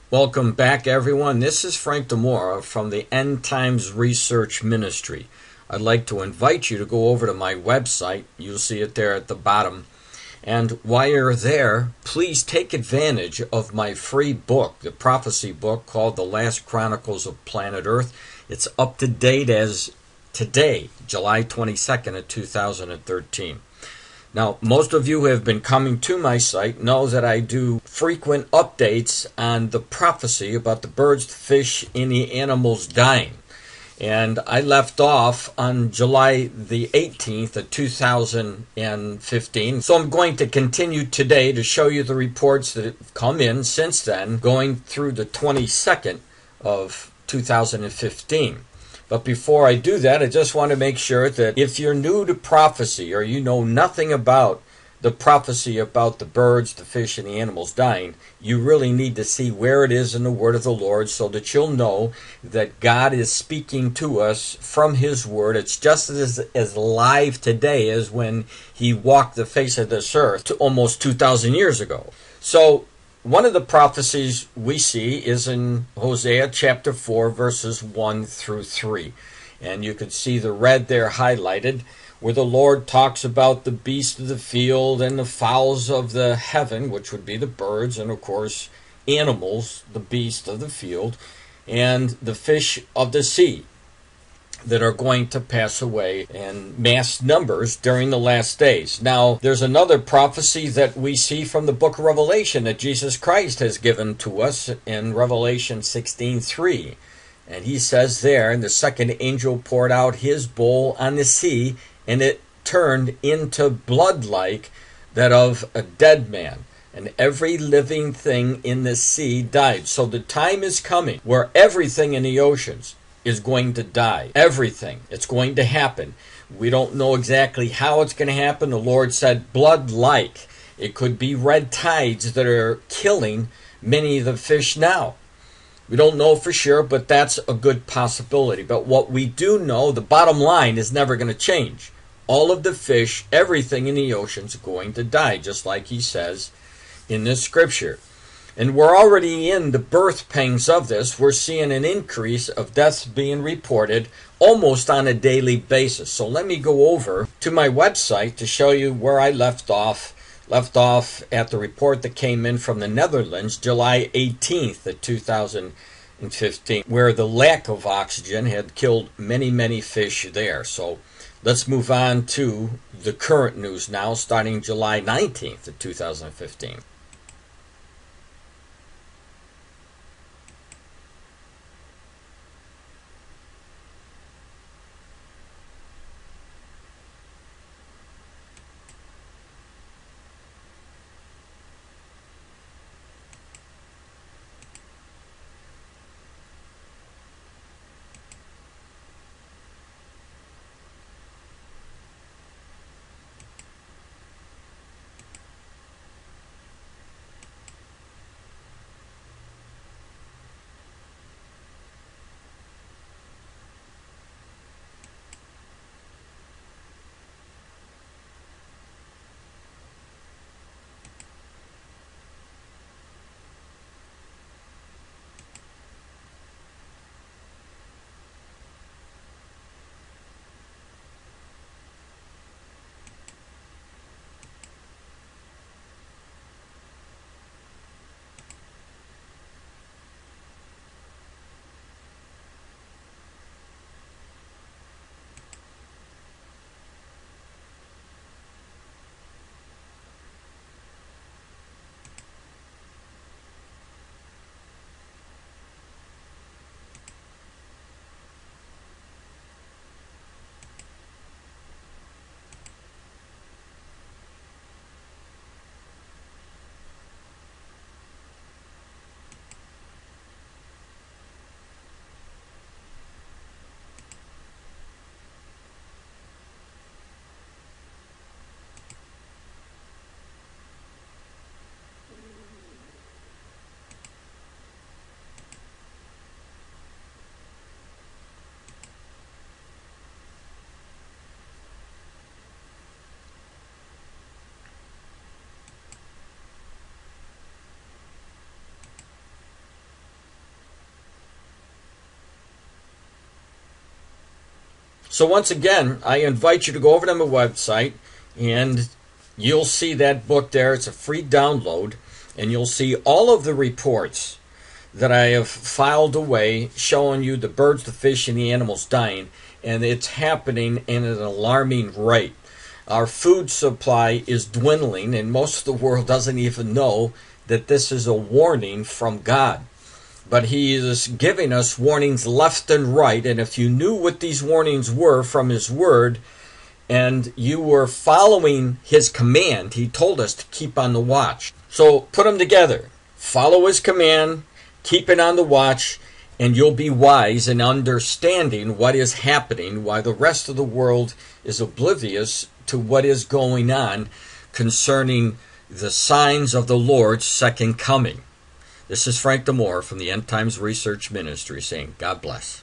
Welcome back, everyone. This is Frank DiMora from the End Times Research Ministry. I'd like to invite you to go over to my website. You'll see it there at the bottom. And while you're there, please take advantage of my free book, the prophecy book called The Last Chronicles of Planet Earth. It's up to date as today, July 22nd of 2013. Now, most of you who have been coming to my site know that I do frequent updates on the prophecy about the birds, the fish, and the animals dying. And I left off on July the 18th of 2015. So I'm going to continue today to show you the reports that have come in since then, going through the 22nd of 2015. But before I do that, I just want to make sure that if you're new to prophecy or you know nothing about the prophecy about the birds, the fish, and the animals dying, you really need to see where it is in the Word of the Lord so that you'll know that God is speaking to us from His Word. It's just as live today as when He walked the face of this earth almost 2,000 years ago. So, one of the prophecies we see is in Hosea chapter 4, verses 1 through 3. And you can see the red there highlighted, where the Lord talks about the beasts of the field and the fowls of the heaven, which would be the birds, and of course animals, the beasts of the field, and the fish of the sea that are going to pass away in mass numbers during the last days. Now, there's another prophecy that we see from the book of Revelation that Jesus Christ has given to us in Revelation 16:3. And he says there, and the second angel poured out his bowl on the sea, and it turned into blood like that of a dead man. And every living thing in the sea died. So the time is coming where everything in the oceans is going to die. Everything. It's going to happen. We don't know exactly how it's going to happen. The Lord said blood-like. It could be red tides that are killing many of the fish now. We don't know for sure, but that's a good possibility. But what we do know, the bottom line is never going to change. All of the fish, everything in the ocean is going to die, just like he says in this scripture. And we're already in the birth pangs of this. We're seeing an increase of deaths being reported almost on a daily basis. So let me go over to my website to show you where I left off at the report that came in from the Netherlands, July 18th of 2015, where the lack of oxygen had killed many, many fish there. So let's move on to the current news now, starting July 19th of 2015. So once again, I invite you to go over to my website, and you'll see that book there. It's a free download, and you'll see all of the reports that I have filed away showing you the birds, the fish, and the animals dying, and it's happening in an alarming rate. Our food supply is dwindling, and most of the world doesn't even know that this is a warning from God. But He is giving us warnings left and right, and if you knew what these warnings were from His Word, and you were following His command, He told us to keep on the watch. So put them together. Follow His command, keep it on the watch, and you'll be wise in understanding what is happening, while the rest of the world is oblivious to what is going on concerning the signs of the Lord's second coming. This is Frank DiMora from the End Times Research Ministry saying, God bless.